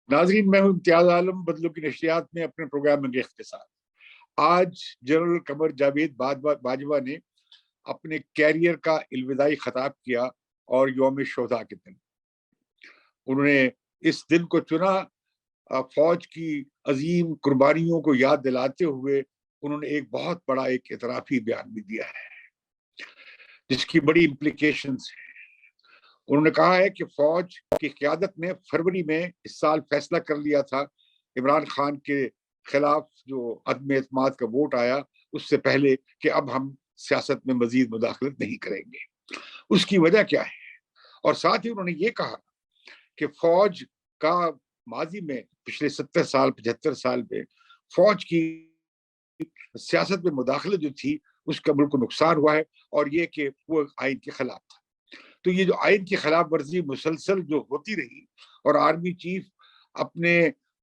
ناظرین، میں ہوں امتیاز عالم بدلوں کی نشریات میں اپنے پروگرام انگیخت کے ساتھ۔ آج جنرل قمر جاوید باجوہ نے اپنے کیریئر کا الوداعی خطاب کیا، اور یوم شہداء کے دن انہوں نے اس دن کو چنا فوج کی عظیم قربانیوں کو یاد دلاتے ہوئے۔ انہوں نے ایک بہت بڑا ایک اعترافی بیان بھی دیا ہے جس کی بڑی امپلیکیشنز ہیں۔ انہوں نے کہا ہے کہ فوج کی قیادت نے فروری میں اس سال فیصلہ کر لیا تھا عمران خان کے خلاف جو عدم اعتماد کا ووٹ آیا اس سے پہلے کہ اب ہم سیاست میں مزید مداخلت نہیں کریں گے۔ اس کی وجہ کیا ہے؟ اور ساتھ ہی انہوں نے یہ کہا کہ فوج کا ماضی میں پچھلے 70 سال 75 سال میں فوج کی سیاست میں مداخلت جو تھی اس کا ملک کو نقصان ہوا ہے، اور یہ کہ وہ آئین کے خلاف تھا۔ تو یہ جو آئین کی خلاف ورزی مسلسل جو ہوتی رہی، اور آرمی چیف اپنے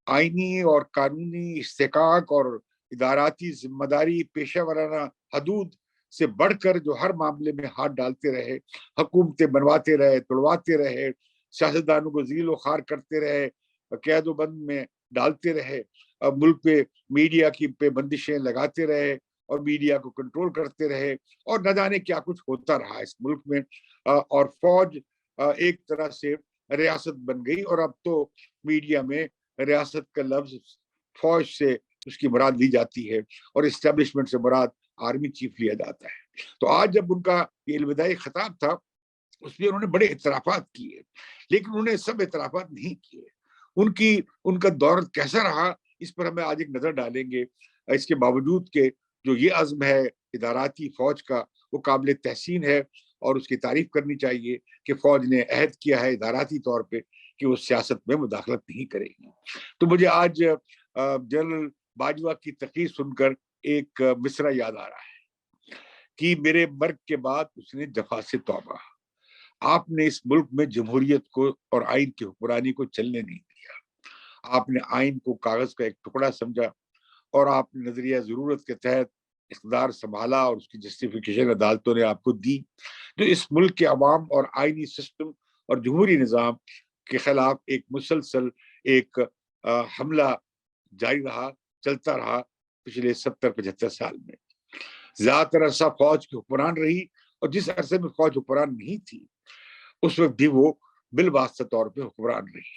آئینی اور قانونی استحقاق اور اداراتی ذمہ داری پیشہ ورانہ حدود سے بڑھ کر جو ہر معاملے میں ہاتھ ڈالتے رہے، حکومتیں بنواتے رہے، توڑواتے رہے، سیاستدانوں کو ذلیل و خوار کرتے رہے، قید و بند میں ڈالتے رہے، ملک پہ میڈیا کی پہ بندشیں لگاتے رہے اور میڈیا کو کنٹرول کرتے رہے، اور نہ جانے کیا کچھ ہوتا رہا اس ملک میں۔ اور فوج ایک طرح سے ریاست بن گئی، اور اب تو میڈیا میں ریاست کا لفظ فوج سے اس کی مراد لی جاتی ہے، اور اسٹیبلشمنٹ سے مراد آرمی چیف لیا جاتا ہے۔ تو آج جب ان کا یہ الوداعی خطاب تھا اس میں انہوں نے بڑے اعترافات کیے، لیکن انہوں نے سب اعترافات نہیں کیے۔ ان کا دور کیسا رہا اس پر ہمیں آج ایک نظر ڈالیں گے۔ اس کے باوجود کہ جو یہ عزم ہے اداراتی فوج کا وہ قابل تحسین ہے، اور اس کی تعریف کرنی چاہیے کہ فوج نے عہد کیا ہے اداراتی طور پہ کہ وہ سیاست میں مداخلت نہیں کرے گی۔ تو مجھے آج جنرل باجوہ کی تقریر سن کر ایک مصرع یاد آ رہا ہے کہ میرے مرگ کے بعد اس نے جفا سے توبہ، آپ نے اس ملک میں جمہوریت کو اور آئین کی حکمرانی کو چلنے نہیں دیا۔ آپ نے آئین کو کاغذ کا ایک ٹکڑا سمجھا، اور آپ نے نظریہ ضرورت کے تحت اقتدار سنبھالا، اور اس کی جسٹیفیکیشن عدالتوں نے آپ کو دی، جو اس ملک کے عوام اور آئینی سسٹم اور جمہوری نظام کے خلاف ایک مسلسل ایک حملہ جاری رہا، چلتا رہا پچھلے 70-75 سال میں۔ زیادہ تر عرصہ فوج کی حکمران رہی، اور جس عرصے میں فوج حکمران نہیں تھی اس وقت بھی وہ بالواسطہ طور پہ حکمران رہی۔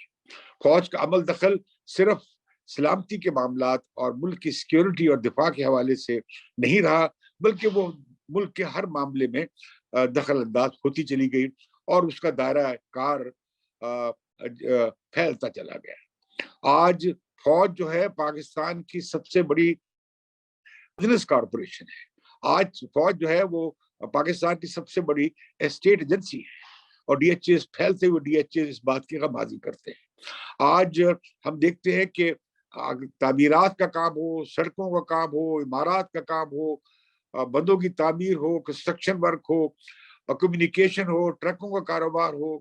فوج کا عمل دخل صرف سلامتی کے معاملات اور ملک کی سیکیورٹی اور دفاع کے حوالے سے نہیں رہا، بلکہ وہ ملک کے ہر معاملے میں دخل انداز ہوتی چلی گئی، اور اس کا دائرہ کار پھیلتا چلا گیا۔ آج فوج جو ہے پاکستان کی سب سے بڑی بزنس کارپوریشن ہے۔ آج فوج جو ہے وہ پاکستان کی سب سے بڑی اسٹیٹ ایجنسی ہے، اور ڈی ایچ ایز پھیلتے ہوئے ڈی ایچ ایز اس بات کی غمازی کرتے ہیں۔ آج ہم دیکھتے ہیں کہ تعمیرات کا کام ہو، سڑکوں کا کام ہو، عمارات کا کام ہو، بندوں کی تعمیر ہو، کنسٹرکشن ورک ہو، کمیونیکیشن ہو، ٹرکوں کا کاروبار ہو،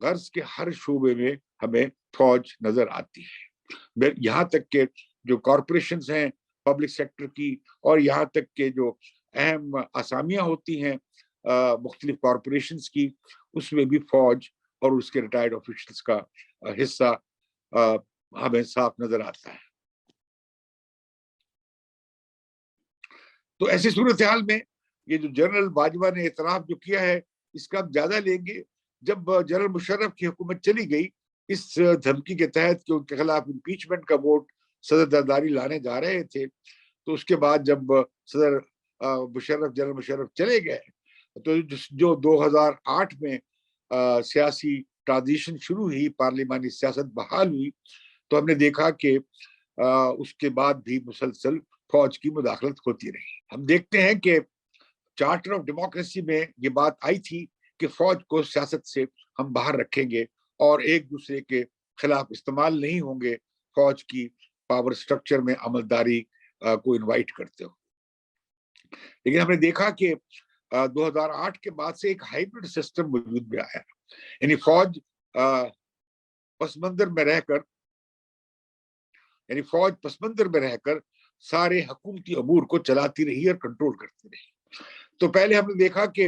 غرض کے ہر شعبے میں ہمیں فوج نظر آتی ہے۔ یہاں تک کہ جو کارپوریشنز ہیں پبلک سیکٹر کی، اور یہاں تک کہ جو اہم اسامیاں ہوتی ہیں مختلف کارپوریشنز کی، اس میں بھی فوج اور اس کے ریٹائرڈ آفیشلز کا حصہ ہمیں صاف نظر آتا ہے۔ تو ایسی صورتحال میں یہ جو جنرل باجوہ نے اعتراف جو کیا ہے اس کا جائزہ لیں گے۔ جب جنرل مشرف کی حکومت چلی گئی اس دھمکی کے تحت کہ ان کے خلاف امپیچمنٹ کا ووٹ صدر زرداری لانے جا رہے تھے، تو اس کے بعد جب صدر جنرل مشرف چلے گئے تو جو 2008 میں سیاسی ٹرانزیشن شروع ہوئی، پارلیمانی سیاست بحال ہوئی، تو ہم نے دیکھا کہ اس کے بعد بھی مسلسل فوج کی مداخلت ہوتی رہی۔ ہم دیکھتے ہیں کہ چارٹر آف ڈیموکریسی میں یہ بات آئی تھی کہ فوج کو سیاست سے ہم باہر رکھیں گے، اور ایک دوسرے کے خلاف استعمال نہیں ہوں گے فوج کی پاور سٹرکچر میں عملداری کو انوائٹ کرتے ہو۔ لیکن ہم نے دیکھا کہ 2008 کے بعد سے ایک ہائبرڈ سسٹم وجود میں آیا، یعنی فوج پس منظر میں رہ کر سارے حکومتی امور کو چلاتی رہی اور کنٹرول کرتی رہی۔ تو پہلے ہم نے دیکھا کہ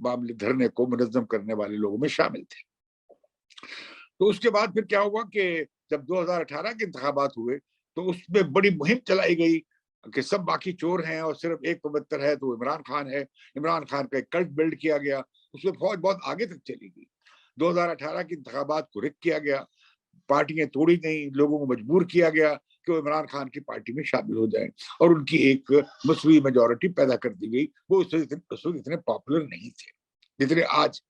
معاملے دھرنے کو منظم کرنے والے لوگوں میں شامل تھے۔ تو اس کے بعد پھر کیا ہوا کہ جب 2018 کے انتخابات ہوئے تو اس میں بڑی مہم چلائی گئی کہ سب باقی چور ہیں اور صرف ایک پبتر ہے تو عمران خان ہے۔ عمران خان کا ایک کلٹ بلڈ کیا گیا، اس میں فوج بہت آگے تک چلی گئی۔ 2018 کے انتخابات کو رک کیا گیا، پارٹیاں توڑی گئیں، لوگوں کو مجبور کیا گیا کہ وہ عمران خان کی پارٹی میں شامل ہو جائیں، اور ان کی ایک مسوی میجورٹی پیدا کر دی گئی۔ وہ اس وقت اتنے پاپولر نہیں تھے جتنے آج۔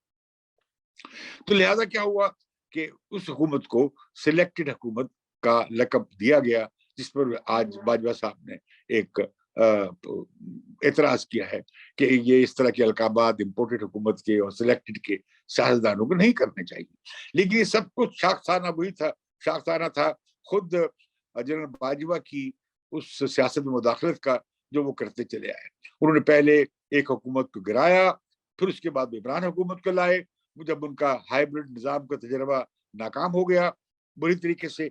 تو لہذا کیا ہوا کہ اس حکومت کو سلیکٹڈ حکومت کا لقب دیا گیا، جس پر آج باجوہ صاحب نے ایک اعتراض کیا ہے کہ یہ اس طرح کے القابات امپورٹڈ حکومت کے اور سلیکٹڈ کے سیاستدانوں کو نہیں کرنے چاہیے۔ لیکن یہ سب کچھ شاخسانہ تھا خود جنرل باجوہ کی اس سیاست میں مداخلت کا جو وہ کرتے چلے آئے۔ انہوں نے پہلے ایک حکومت کو گرایا، پھر اس کے بعد عمران حکومت کو لائے۔ جب ان کا ہائیبرڈ نظام کا تجربہ ناکام ہو گیا بری طریقے سے،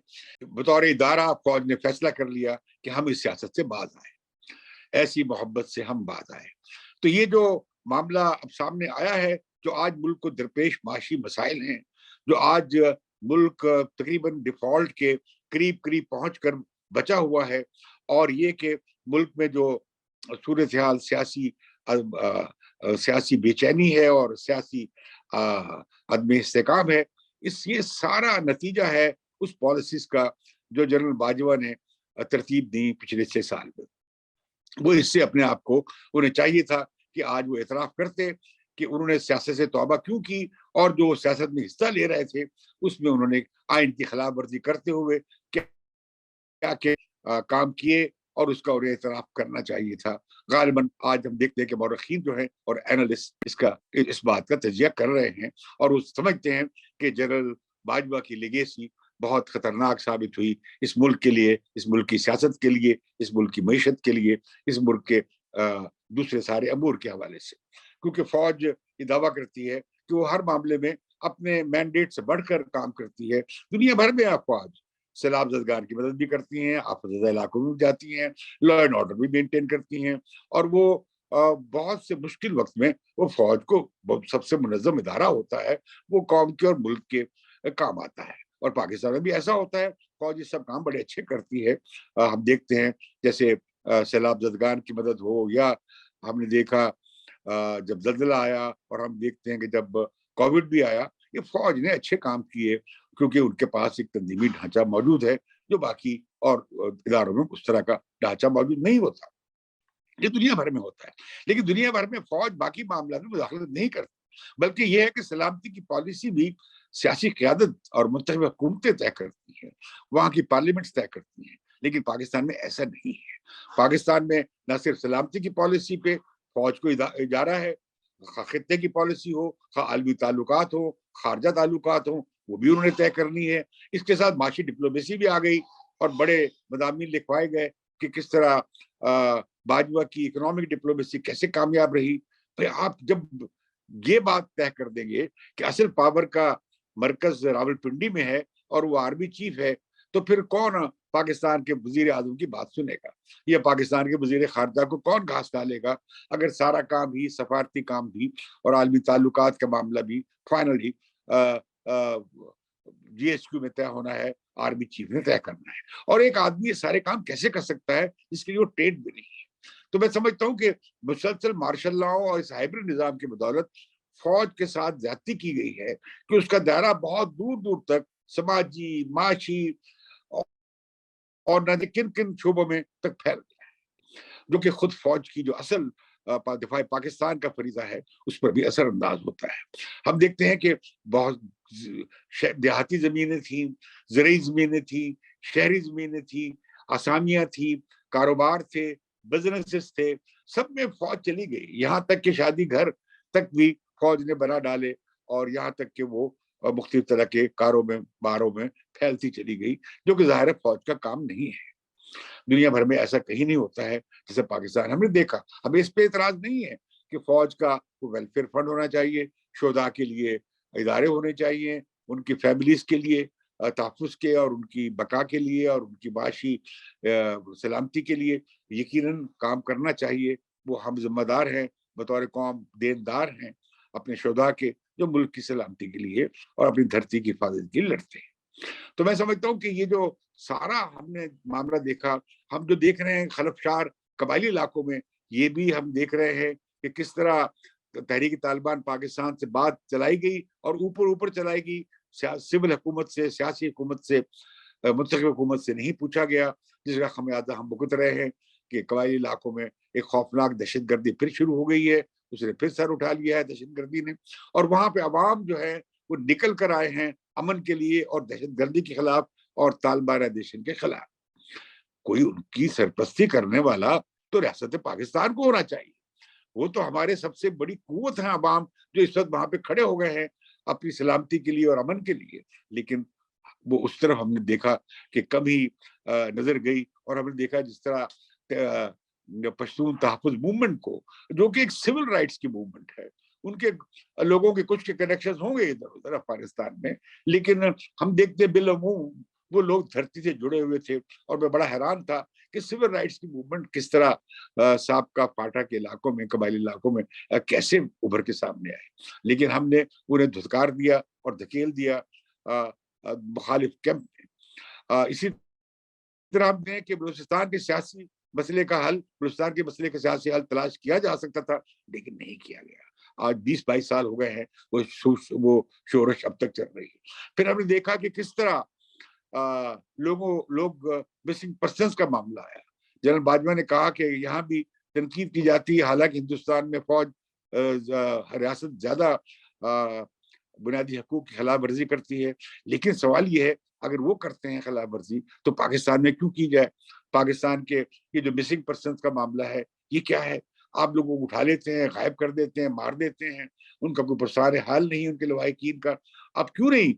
بطور ادارہ فوج نے فیصلہ کر لیا کہ ہم اس سیاست سے باز آئے، ایسی محبت سے ہم باز آئے۔ تو یہ جو معاملہ اب سامنے آیا ہے، جو آج ملک کو درپیش معاشی مسائل ہیں، جو آج ملک تقریباً ڈیفالٹ کے قریب پہنچ کر بچا ہوا ہے، اور یہ کہ ملک میں جو صورتحال سیاسی بے چینی ہے اور سیاسی عدم استحکام ہے، یہ سارا نتیجہ ہے اس پالیسیز کا جو جنرل باجوہ نے ترتیب دی پچھلے 6 سال میں۔ وہ اس سے اپنے آپ کو، انہیں چاہیے تھا کہ آج وہ اعتراف کرتے کہ انہوں نے سیاست سے توبہ کیوں کی، اور جو سیاست میں حصہ لے رہے تھے اس میں انہوں نے آئین کی خلاف ورزی کرتے ہوئے کیا کام کیے، اور اس کا انہیں اعتراف کرنا چاہیے تھا۔ غالباً آج ہم دیکھتے ہیں کہ مورخین جو ہیں اور اینالسٹ اس بات کا تجزیہ کر رہے ہیں، اور وہ سمجھتے ہیں کہ جنرل باجوہ کی لیگیسی بہت خطرناک ثابت ہوئی اس ملک کے لیے، اس ملک کی سیاست کے لیے، اس ملک کی معیشت کے لیے، اس ملک کے دوسرے سارے امور کے حوالے سے۔ کیونکہ فوج یہ دعویٰ کرتی ہے کہ وہ ہر معاملے میں اپنے مینڈیٹ سے بڑھ کر کام کرتی ہے۔ دنیا بھر میں فوج سیلاب زدگان کی مدد بھی کرتی ہیں، آفت زدہ علاقوں میں جاتی ہیں، لا اینڈ آرڈر بھی مینٹین کرتی ہیں، اور وہ بہت سے مشکل وقت میں وہ فوج کو سب سے منظم ادارہ ہوتا ہے، وہ قوم کے اور ملک کے کام آتا ہے۔ اور پاکستان میں بھی ایسا ہوتا ہے، فوج یہ سب کام بڑے اچھے کرتی ہے۔ ہم دیکھتے ہیں جیسے سیلاب زدگان کی مدد ہو، یا ہم نے دیکھا جب زلزلہ آیا، اور ہم دیکھتے ہیں کہ جب کووڈ بھی آیا، یہ فوج نے اچھے کام کیے، کیونکہ ان کے پاس ایک تنظیمی ڈھانچہ موجود ہے جو باقی اور اداروں میں اس طرح کا ڈھانچہ موجود نہیں ہوتا۔ یہ دنیا بھر میں ہوتا ہے، لیکن دنیا بھر میں فوج باقی معاملات میں مداخلت نہیں کرتی، بلکہ یہ ہے کہ سلامتی کی پالیسی بھی سیاسی قیادت اور منتخب حکومتیں طے کرتی ہیں، وہاں کی پارلیمنٹس طے کرتی ہیں۔ لیکن پاکستان میں ایسا نہیں ہے۔ پاکستان میں نہ صرف سلامتی کی پالیسی پہ فوج کو اجارہ ہے، خطے کی پالیسی ہو، عالمی تعلقات ہو، خارجہ تعلقات ہوں، وہ بھی انہوں نے طے کرنی ہے۔ اس کے ساتھ معاشی ڈپلومیسی بھی آ گئی، اور بڑے مضامین لکھوائے گئے کہ کس طرح باجوہ کی اکنامک ڈپلومیسی کیسے کامیاب رہی۔ تو آپ جب یہ بات طے کر دیں گے کہ اصل پاور کا مرکز راولپنڈی میں ہے اور وہ آرمی چیف ہے، تو پھر کون پاکستان کے وزیر اعظم کی بات سنے گا، یا پاکستان کے وزیر خارجہ کو کون گھاس ڈالے گا، اگر سارا کام بھی، سفارتی کام بھی اور عالمی تعلقات کا معاملہ بھی فائنلی جی ایس کیو میں طے ہونا ہے، آرمی چیف نے طے کرنا ہے۔ اور ایک آدمی یہ سارے کام کیسے کر سکتا ہے جس کے لیے وہ ٹرینڈ بھی نہیں ہے؟ تو میں سمجھتا ہوں کہ مسلسل مارشل لاء اور اس ہائبرڈ نظام کی بدولت فوج کے ساتھ زیادتی کی گئی ہے کہ اس کا دائرہ بہت دور دور تک سماجی، معاشی اور نہ کن کن شعبوں میں تک پھیل گیا ہے، جو کہ خود فوج کی جو اصل دفاع پاکستان کا فریضہ ہے اس پر بھی اثر انداز ہوتا ہے۔ ہم دیکھتے ہیں کہ بہت دیہاتی زمینیں تھیں، زرعی زمینیں تھیں، شہری زمینیں تھیں، آسامیاں تھیں، کاروبار تھے، بزنسز تھے، سب میں فوج چلی گئی، یہاں تک کہ شادی گھر تک بھی فوج نے بنا ڈالے، اور یہاں تک کہ وہ مختلف طرح کے کاروں میں باروں میں پھیلتی چلی گئی، جو کہ ظاہر فوج کا کام نہیں ہے۔ دنیا بھر میں ایسا کہیں نہیں ہوتا ہے جیسے پاکستان ہم نے دیکھا۔ ہمیں اس پہ اعتراض نہیں ہے کہ فوج کا ویلفیئر فنڈ ہونا چاہیے، شہداء کے لیے ادارے ہونے چاہیے، ان کی فیملیز کے لیے تحفظ کے اور ان کی بقا کے لیے اور ان کی معاشی سلامتی کے لیے یقیناً کام کرنا چاہیے۔ وہ ہم ذمہ دار ہیں، بطور قوم دیندار ہیں، اپنے شہداء کے جو ملک کی سلامتی کے لیے اور اپنی دھرتی کی حفاظت کے لیے لڑتے ہیں۔ تو میں سمجھتا ہوں کہ یہ جو سارا ہم نے معاملہ دیکھا، ہم جو دیکھ رہے ہیں خلفشار قبائلی علاقوں میں، یہ بھی ہم دیکھ رہے ہیں کہ کس طرح تحریک طالبان پاکستان سے بات چلائی گئی اور اوپر چلائی گئی، سول حکومت سے، سیاسی حکومت سے، منتخب حکومت سے نہیں پوچھا گیا، جس کا خمیازہ ہم بھگت رہے ہیں کہ قبائلی علاقوں میں ایک خوفناک دہشت گردی پھر شروع ہو گئی ہے، اس نے پھر سر اٹھا لیا ہے دہشت گردی نے، اور وہاں پہ عوام جو ہے وہ نکل کر آئے ہیں امن کے لیے اور دہشت گردی کے خلاف اور طالبانائزیشن کے خلاف۔ کوئی ان کی سرپرستی کرنے والا تو ریاست پاکستان کو ہونا چاہیے، وہ تو ہمارے سب سے بڑی قوت ہیں عوام جو اس وقت وہاں پہ کھڑے ہو گئے ہیں اپنی سلامتی کے لیے اور امن کے لیے، لیکن وہ اس طرف ہم نے دیکھا کہ کم ہی نظر گئی، اور ہم نے دیکھا جس طرح پشتون تحفظ موومنٹ کو، جو کہ ایک سول رائٹس کی موومنٹ ہے، ان کے لوگوں کے کچھ کے کنیکشن ہوں گے ادھر ادھر افغانستان میں، لیکن ہم دیکھتے بالعموم وہ لوگ دھرتی سے جڑے ہوئے تھے، اور میں بڑا حیران تھا کہ سول رائٹس کی موومنٹ کس طرح سابقہ فاٹا کے علاقوں میں، قبائلی علاقوں میں کیسے ابھر کے سامنے آئے، لیکن ہم نے انہیں دھتکار دیا اور دھکیل دیا مخالف کیمپ میں۔ اسی طرح ہم نے کہ بلوچستان کے سیاسی مسئلے کا حل، بلوچستان کے مسئلے کا سیاسی حل تلاش کیا جا سکتا تھا، لیکن نہیں کیا گیا۔ آج 20-22 سال ہو گئے ہیں وہ شورش اب تک چل رہی ہے۔ پھر ہم نے دیکھا کہ کس طرح لوگ مسنگ پرسنز کا معاملہ آیا۔ جنرل باجوہ نے کہا کہ یہاں بھی تنقید کی جاتی ہے، حالانکہ ہندوستان میں فوج ریاست زیادہ بنیادی حقوق کی خلاف ورزی کرتی ہے، لیکن سوال یہ ہے اگر وہ کرتے ہیں خلاف ورزی تو پاکستان میں کیوں کی جائے؟ پاکستان کے یہ جو مسنگ پرسنز کا معاملہ ہے یہ کیا ہے؟ آپ لوگوں کو اٹھا لیتے ہیں، غائب کر دیتے ہیں، مار دیتے ہیں، ان کا کوئی پرسار حال نہیں ان کے لواحقین کا، آپ کیوں نہیں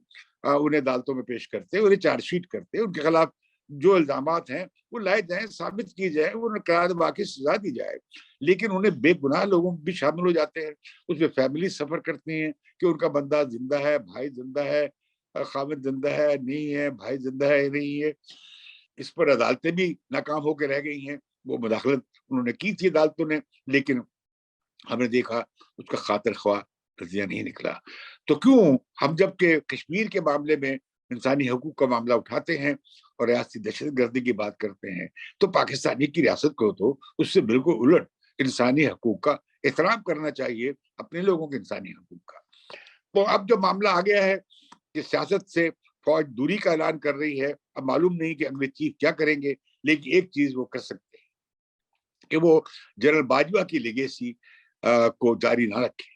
انہیں عدالتوں میں پیش کرتے، انہیں چارج شیٹ کرتے، ان کے خلاف جو الزامات ہیں وہ لائے جائیں، ثابت کی جائے، انہیں قرار واقعی سزا دی جائے، لیکن انہیں بے گناہ لوگوں بھی شامل ہو جاتے ہیں، اس میں فیملی سفر کرتی ہیں کہ ان کا بندہ زندہ ہے، بھائی زندہ ہے، خامد زندہ ہے نہیں ہے، بھائی زندہ ہے نہیں ہے۔ اس پر عدالتیں بھی ناکام ہو کے رہ گئی ہیں، وہ مداخلت انہوں نے کی تھی عدالتوں نے، لیکن ہم نے دیکھا اس کا خاطر خواہ نتیجہ نہیں نکلا۔ تو کیوں ہم جب کہ کشمیر کے معاملے میں انسانی حقوق کا معاملہ اٹھاتے ہیں اور ریاستی دہشت گردی کی بات کرتے ہیں، تو پاکستانی کی ریاست کو تو اس سے بالکل الٹ انسانی حقوق کا احترام کرنا چاہیے، اپنے لوگوں کے انسانی حقوق کا۔ تو اب جو معاملہ آ گیا ہے کہ سیاست سے فوج دوری کا اعلان کر رہی ہے، اب معلوم نہیں کہ اگلے چیف کیا کریں گے، لیکن ایک چیز وہ کر سکتے ہیں کہ وہ جنرل باجوہ کی لیگیسی کو جاری نہ رکھیں،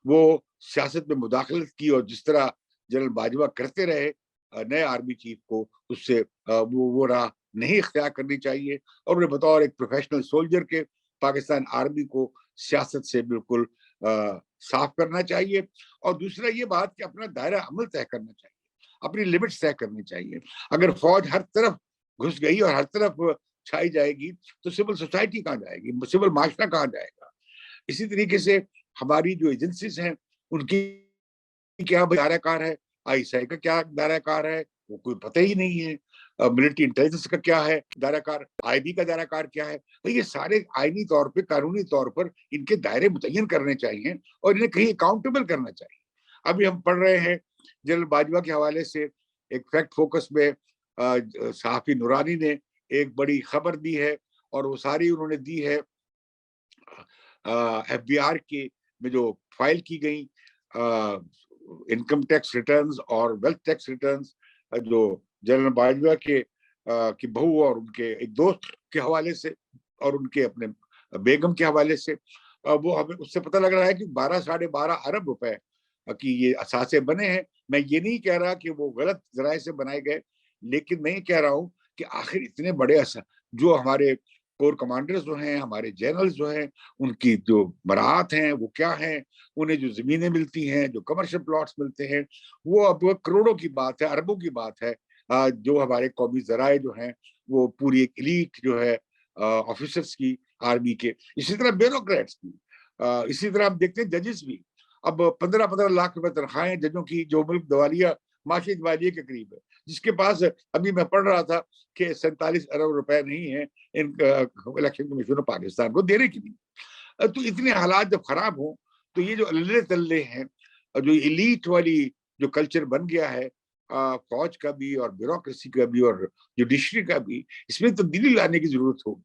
وہ سیاست میں مداخلت کی، اور جس طرح جنرل باجوہ کرتے رہے نئے آرمی چیف کو اس سے وہ راہ نہیں اختیار کرنی چاہیے، اور انہیں بطور ایک پروفیشنل سولجر کے پاکستان آرمی کو سیاست سے بالکل صاف کرنا چاہیے، اور دوسرا یہ بات کہ اپنا دائرہ عمل طے کرنا چاہیے، اپنی لمٹس طے کرنی چاہیے۔ اگر فوج ہر طرف گھس گئی اور ہر طرف چھائی جائے گی تو سول سوسائٹی کہاں جائے گی، سول معاشرہ کہاں جائے گا؟ اسی طریقے سے ہماری جو ایجنسیز ہیں ان کی کیا دائرہ کار ہے، آئی ایس آئی کا کیا دائرہ کار ہے وہ کوئی پتہ ہی نہیں ہے، ملٹری انٹیلیجنس کا کیا ہے دائرہ کار، آئی بی کا دائرہ کار کیا ہے، یہ سارے آئینی طور پہ، قانونی طور پر ان کے دائرے متعین کرنے چاہیے اور انہیں کہیں اکاؤنٹیبل کرنا چاہیے۔ ابھی ہم پڑھ رہے ہیں جنرل باجوہ کے حوالے سے ایک فیکٹ فوکس میں صحافی نورانی نے ایک بڑی خبر دی ہے، اور وہ ساری انہوں نے دی ہے ایف بی آر کے میں جو فائل کی گئی انکم ٹیکس ریٹرنز اور ویلتھ ٹیکس ریٹرنز، جو جنرل باجوہ کی بہو اور ان کے ایک دوست کے حوالے سے اور ان کے اپنے بیگم کے حوالے سے، وہ ہمیں اس سے پتہ لگ رہا ہے کہ 12-12.5 ارب روپے کی یہ اثاثے بنے ہیں۔ میں یہ نہیں کہہ رہا کہ وہ غلط ذرائع سے بنائے گئے، لیکن میں یہ کہہ رہا ہوں کہ آخر اتنے بڑے جو ہمارے کور کمانڈرز جو ہیں، ہمارے جنرلز جو ہیں، ان کی جو براعت ہیں وہ کیا ہیں، انہیں جو زمینیں ملتی ہیں، جو کمرشل پلاٹس ملتے ہیں، وہ اب کروڑوں کی بات ہے، اربوں کی بات ہے۔ جو ہمارے قومی ذرائع جو ہیں وہ پوری ایک ایلیٹ جو ہے آفیسرز کی آرمی کے، اسی طرح بیوروکریٹس کی، اسی طرح ہم دیکھتے ہیں ججز بھی، اب 15-15 لاکھ روپے تنخواہیں ججوں کی، جو ملک دیوالیہ معاشی دیوالیے کے قریب ہے، جس کے پاس ابھی میں پڑھ رہا تھا کہ 47 ارب روپے نہیں ہیں ان الیکشن کمیشن پاکستان کو دینے کے لیے۔ تو اتنے حالات جب خراب ہوں تو یہ جو اللہ تلے ہیں اور جو ایلیٹ والی جو کلچر بن گیا ہے فوج کا بھی اور بیوروکریسی کا بھی اور جوڈیشری کا بھی، اس میں تبدیلی لانے کی ضرورت ہوگی.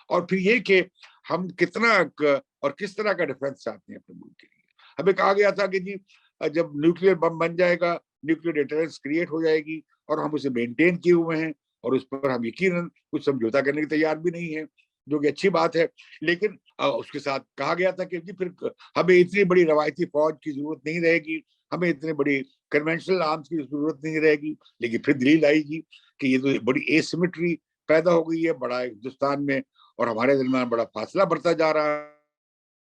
اور پھر یہ کہ ہم کتنا اور کس طرح کا ڈیفینس چاہتے ہیں اپنے ملک کے لیے. ہمیں کہا گیا تھا کہ جی جب نیوکلیر بم بن جائے گا، نیوکلیر ڈیٹرنس کریٹ ہو جائے گی، اور ہم اسے مینٹین کیے ہوئے ہیں اور اس پر ہم یقیناً کچھ سمجھوتا کرنے کی تیار بھی نہیں ہے، جو کہ اچھی بات ہے. لیکن اس کے ساتھ کہا گیا تھا کہ جی پھر ہمیں اتنی بڑی روایتی فوج کی ضرورت نہیں رہے گی، ہمیں اتنی بڑی کنونشنل آرمز کی ضرورت نہیں رہے گی. لیکن پھر دلیل آئی گی کہ یہ تو بڑی اے سیمیٹری پیدا ہو گئی ہے بڑا ہندوستان میں، اور ہمارے درمیان بڑا فاصلہ بڑھتا جا رہا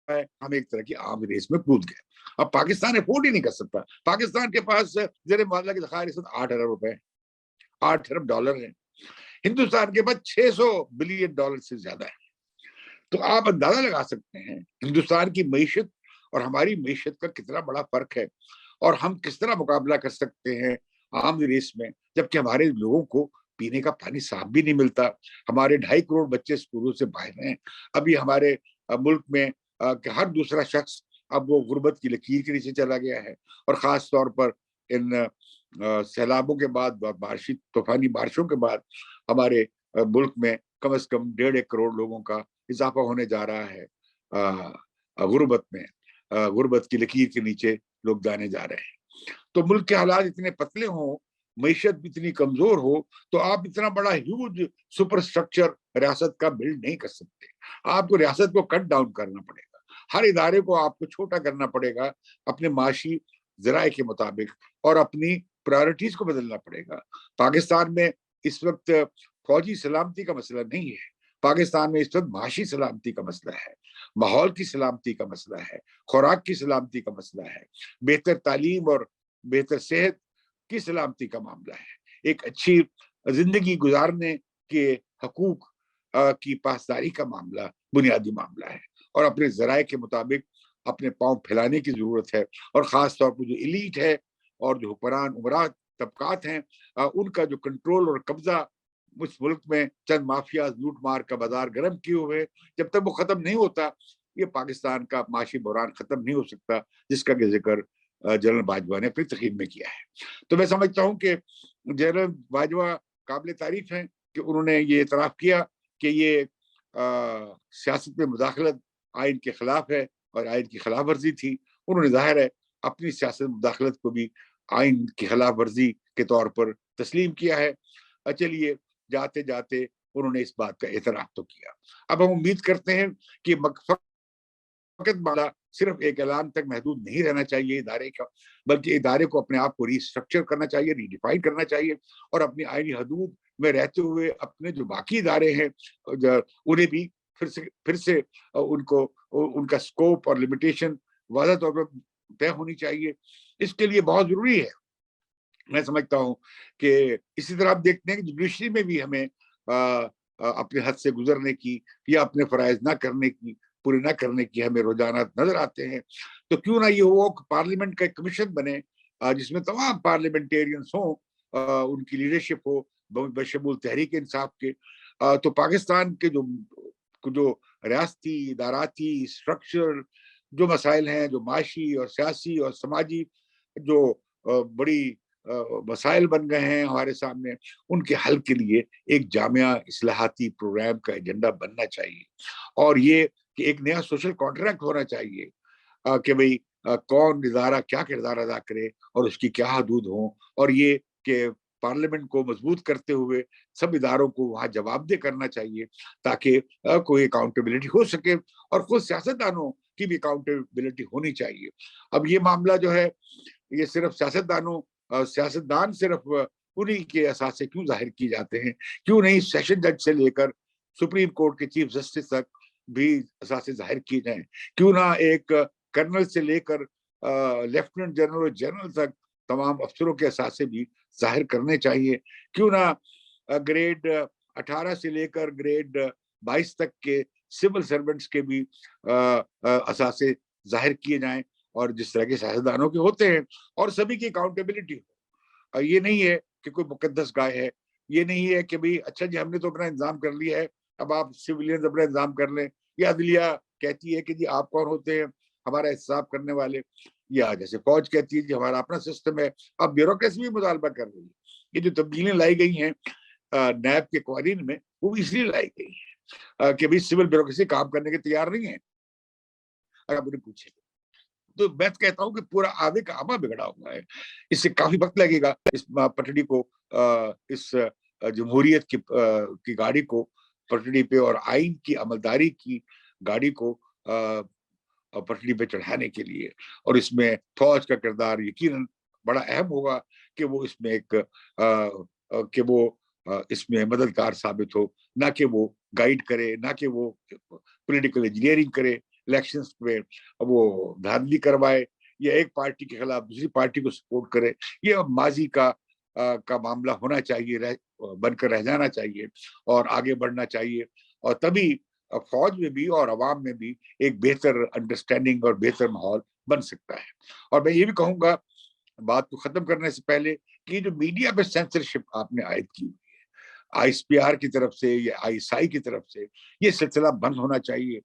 ہے. ہم ایک طرح کی عام ریس میں کود گئے. اب پاکستان افورڈ ہی نہیں کر سکتا. پاکستان کے پاس زیر معاملہ کے ذخائر 8 ارب روپے، 8 ارب ڈالر ہیں. ہندوستان کے پاس 600 بلین ڈالر سے زیادہ ہے. تو آپ اندازہ لگا سکتے ہیں ہندوستان کی معیشت اور ہماری معیشت کا کتنا بڑا فرق ہے، اور ہم کس طرح مقابلہ کر سکتے ہیں عام ریس میں، جبکہ ہمارے لوگوں کو پینے کا پانی صاف بھی نہیں ملتا. ہمارے 2.5 کروڑ بچے اسکولوں سے باہر ہیں. ابھی ہمارے ملک میں کہ ہر دوسرا شخص اب وہ غربت کی لکیر کے نیچے چلا گیا ہے. اور خاص طور پر ان سیلابوں کے بعد، بارشی طوفانی بارشوں کے بعد ہمارے ملک میں کم از کم 1.5 کروڑ لوگوں کا اضافہ ہونے جا رہا ہے غربت میں. غربت کی لکیر کے نیچے لوگ جانے جا رہے ہیں. تو ملک کے حالات اتنے پتلے ہوں، معیشت بھی اتنی کمزور ہو، تو آپ اتنا بڑا ہیوج سپر سٹرکچر ریاست کا بلڈ نہیں کر سکتے. آپ کو ریاست کو کٹ ڈاؤن کرنا پڑے گا، ہر ادارے کو آپ کو چھوٹا کرنا پڑے گا اپنے معاشی ذرائع کے مطابق، اور اپنی پرائرٹیز کو بدلنا پڑے گا. پاکستان میں اس وقت فوجی سلامتی کا مسئلہ نہیں ہے. پاکستان میں اس وقت معاشی سلامتی کا مسئلہ ہے، ماحول کی سلامتی کا مسئلہ ہے، خوراک کی سلامتی کا مسئلہ ہے، بہتر تعلیم اور بہتر صحت کی سلامتی کا معاملہ ہے، ایک اچھی زندگی گزارنے کے حقوق کی پاسداری کا معاملہ بنیادی معاملہ ہے. اور اپنے ذرائع کے مطابق اپنے پاؤں پھیلانے کی ضرورت ہے. اور خاص طور پر جو ایلیٹ ہے اور جو حکمران عمرا طبقات ہیں، ان کا جو کنٹرول اور قبضہ اس ملک میں چند مافیاز لوٹ مار کا بازار گرم کیے ہوئے، جب تک وہ ختم نہیں ہوتا یہ پاکستان کا معاشی بحران ختم نہیں ہو سکتا، جس کا کہ ذکر جنرل باجوہ نے اپنی تقریر میں کیا ہے. تو میں سمجھتا ہوں کہ جنرل باجوہ قابل تعریف ہیں کہ انہوں نے یہ اعتراف کیا کہ یہ سیاست میں مداخلت آئین کے خلاف ہے اور آئین کی خلاف ورزی تھی. انہوں نے ظاہر ہے اپنی سیاست مداخلت کو بھی آئین کی خلاف ورزی کے طور پر تسلیم کیا ہے. چلیے جاتے جاتے انہوں نے اس بات کا اعتراف تو کیا. اب ہم امید کرتے ہیں کہ فقط مالا صرف ایک اعلان تک محدود نہیں رہنا چاہیے ادارے کا، بلکہ ادارے کو اپنے آپ کو ری اسٹرکچر کرنا چاہیے، ری ڈیفائن کرنا چاہیے، اور اپنی آئینی حدود میں رہتے ہوئے اپنے جو باقی ادارے ہیں انہیں بھی پھر سے ان کا سکوپ اور لمیٹیشن واضح طور پر طے ہونی چاہیے. اس کے لیے بہت ضروری ہے، میں سمجھتا ہوں کہ اسی طرح آپ دیکھتے ہیں کہ جوڈیشری میں بھی ہمیں اپنے حد سے گزرنے کی یا اپنے فرائض نہ کرنے کی، پورے نہ کرنے کی ہمیں رجحانات نظر آتے ہیں. تو کیوں نہ یہ ہو کہ پارلیمنٹ کا ایک کمیشن بنے جس میں تمام پارلیمنٹیرینز ہوں، ان کی لیڈرشپ ہو بشمول تحریک انصاف کے. تو پاکستان کے جو ریاستی اداراتی اسٹرکچر جو مسائل ہیں، جو معاشی اور سیاسی اور سماجی جو بڑی مسائل بن گئے ہیں ہمارے سامنے، ان کے حل کے لیے ایک جامعہ اصلاحاتی پروگرام کا ایجنڈا بننا چاہیے. اور یہ کہ ایک نیا سوشل کانٹریکٹ ہونا چاہیے کہ بھئی کون ادارہ کیا کردار ادا کرے اور اس کی کیا حدود ہوں، اور یہ کہ پارلیمنٹ کو مضبوط کرتے ہوئے سب اداروں کو وہاں جواب دہ کرنا چاہیے تاکہ کوئی اکاؤنٹیبلٹی ہو سکے، اور خود سیاستدانوں کی بھی اکاؤنٹیبلٹی ہونی چاہیے. اب یہ معاملہ جو ہے یہ صرف سیاستدان صرف انہی کے اثاثے کیوں ظاہر کی جاتے ہیں؟ کیوں نہیں سیشن جج سے لے کر سپریم کورٹ کے چیف جسٹس تک بھی اثاثے ظاہر کیے جائیں؟ کیوں نہ ایک کرنل سے لے کر لیفٹیننٹ جنرل اور جنرل تک تمام افسروں کے اثاثے بھی ظاہر کرنے چاہیے؟ کیوں نہ گریڈ 18 سے لے کر گریڈ 22 تک کے سول سرونٹس کے بھی اثاثے ظاہر کیے جائیں، اور جس طرح کے سیاستدانوں کے ہوتے ہیں، اور سبھی کی اکاؤنٹیبلٹی ہو. یہ نہیں ہے کہ کوئی مقدس گائے ہے، یہ نہیں ہے کہ بھئی اچھا جی ہم نے تو اپنا انتظام کر لیا ہے، اب آپ سویلینز اپنا انتظام کر لیں، یا عدلیہ کہتی ہے کہ جی آپ کون ہوتے ہیں ہمارا احتساب کرنے والے، یا جیسے فوج کہتی ہے کہ ہمارا اپنا سسٹم ہے. اب بیوروکریسی بھی مطالبہ کر رہی ہے. یہ جو تبدیلیاں لائی گئی ہیں نیب کے قوانین میں، وہ اس لیے لائی گئی ہے کہ بھائی سول بیوروکریسی کام کرنے کے تیار نہیں ہے. اگر مجھے پوچھے تو میں کہتا ہوں کہ پورا آگے کا آبا بگڑا ہوا ہے. اس سے کافی وقت لگے گا اس پٹڑی کو، اس جمہوریت کی گاڑی کو پٹڑی پہ، اور آئین کی عملداری کی گاڑی کو پٹڑی پہ چڑھانے کے لیے. اور اس میں فوج کا کردار یقیناً بڑا اہم ہوگا کہ وہ اس میں اس میں مددگار ثابت ہو، نہ کہ وہ گائیڈ کرے، نہ کہ وہ پولیٹیکل انجینئرنگ کرے، الیکشنز پہ وہ دھاندلی کروائے، یا ایک پارٹی کے خلاف دوسری پارٹی کو سپورٹ کرے. یہ ماضی کا معاملہ ہونا چاہیے، بن کر رہ جانا چاہیے اور آگے بڑھنا چاہیے. اور تبھی فوج میں بھی اور عوام میں بھی ایک بہتر انڈرسٹینڈنگ اور بہتر ماحول بن سکتا ہے. اور میں یہ بھی کہوں گا بات کو ختم کرنے سے پہلے کہ یہ جو میڈیا پہ سینسرشپ آپ نے عائد کی ہوئی ہے آئی ایس پی آر کی طرف سے یا آئی ایس آئی کی طرف سے، یہ سلسلہ بند ہونا چاہیے.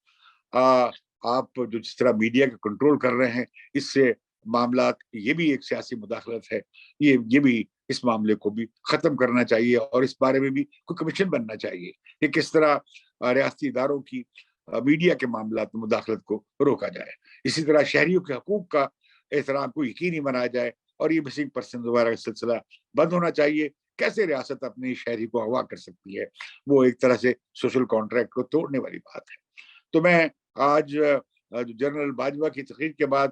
آپ جو جس طرح میڈیا کا کنٹرول کر رہے ہیں، اس سے معاملات، یہ بھی ایک سیاسی مداخلت ہے. یہ بھی اس معاملے کو بھی ختم کرنا چاہیے، اور اس بارے میں بھی کوئی کمیشن بننا چاہیے کہ کس طرح ریاستی اداروں کی میڈیا کے معاملات میں مداخلت کو روکا جائے. اسی طرح شہریوں کے حقوق کا احترام کو یقینی بنایا جائے، اور یہ مسنگ پرسن وغیرہ کا سلسلہ بند ہونا چاہیے. کیسے ریاست اپنی شہری کو اغوا کر سکتی ہے؟ وہ ایک طرح سے سوشل کانٹریکٹ کو توڑنے والی بات ہے. تو میں آج جنرل باجوہ کی تقریر کے بعد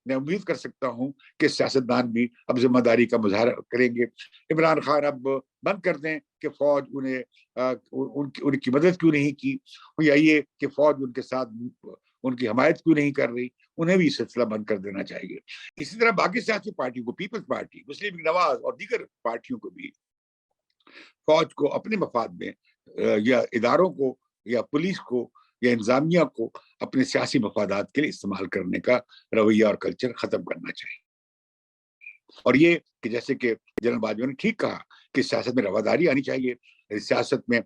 میں امید کر سکتا ہوں کہ سیاستدان بھی اب ذمہ داری کا مظاہرہ کریں گے. عمران خان اب بند کر دیں کہ فوج ان کی مدد کیوں نہیں کی، یا یہ کہ فوج ان کے ساتھ ان کی حمایت کیوں نہیں کر رہی. انہیں بھی سلسلہ بند کر دینا چاہیے. اسی طرح باقی سیاسی پارٹیوں کو، پیپلز پارٹی، مسلم لیگ نواز اور دیگر پارٹیوں کو بھی فوج کو اپنے مفاد میں، یا اداروں کو یا پولیس کو یا انتظامیہ کو اپنے سیاسی مفادات کے لیے استعمال کرنے کا رویہ اور کلچر ختم کرنا چاہیے. اور یہ کہ جیسے کہ جنرل باجوہ نے ٹھیک کہا کہ سیاست میں رواداری آنی چاہیے، سیاست میں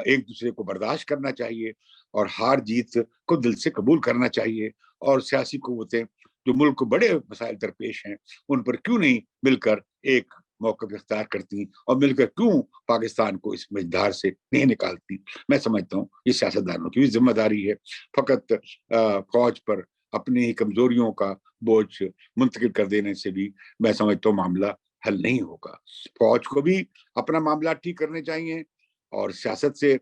ایک دوسرے کو برداشت کرنا چاہیے، اور ہار جیت کو دل سے قبول کرنا چاہیے. اور سیاسی قوتیں جو ملک کو بڑے مسائل درپیش ہیں، ان پر کیوں نہیں مل کر ایک موقف اختیار کرتی، اور مل کر کیوں پاکستان کو اس مجدار سے نہیں نکالتی. میں سمجھتا ہوں یہ سیاستدانوں کی بھی ذمہ داری ہے. فقط فوج پر اپنی کمزوریوں کا بوجھ منتقل کر دینے سے بھی میں سمجھتا ہوں معاملہ حل نہیں ہوگا. فوج کو بھی اپنا معاملہ ٹھیک کرنے چاہیے، اور سیاست سے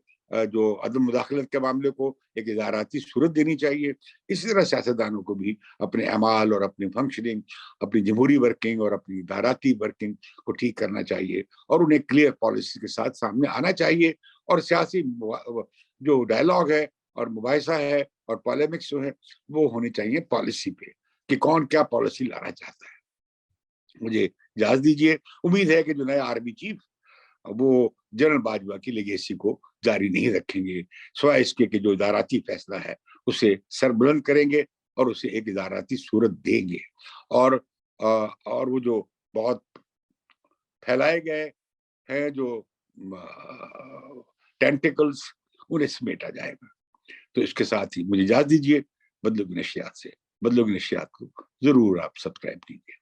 جو عدم مداخلت کے معاملے کو ایک اداراتی صورت دینی چاہیے. اسی طرح سیاستدانوں کو بھی اپنے اعمال اور اپنی فنکشننگ، اپنی جمہوری ورکنگ اور اپنی اداراتی ورکنگ کو ٹھیک کرنا چاہیے، اور انہیں کلیئر پالیسی کے ساتھ سامنے آنا چاہیے. اور سیاسی جو ڈائلاگ ہے اور مباحثہ ہے اور پالیمکس جو ہے، وہ ہونی چاہیے پالیسی پہ کہ کون کیا پالیسی لانا چاہتا ہے. مجھے اجازت دیجیے. امید ہے کہ جو نیا آرمی چیف، وہ جنرل باجوہ کی لیگیسی کو جاری نہیں رکھیں گے، سوائے اس کے کہ جو اداراتی فیصلہ ہے اسے سر بلند کریں گے اور اسے ایک اداراتی صورت دیں گے. اور وہ جو بہت پھیلائے گئے ہیں جو ٹینٹیکلز، انہیں سمیٹا جائے گا. تو اس کے ساتھ ہی مجھے اجازت دیجیے. بدلوں کی نشریات کو ضرور آپ سبسکرائب کیجیے.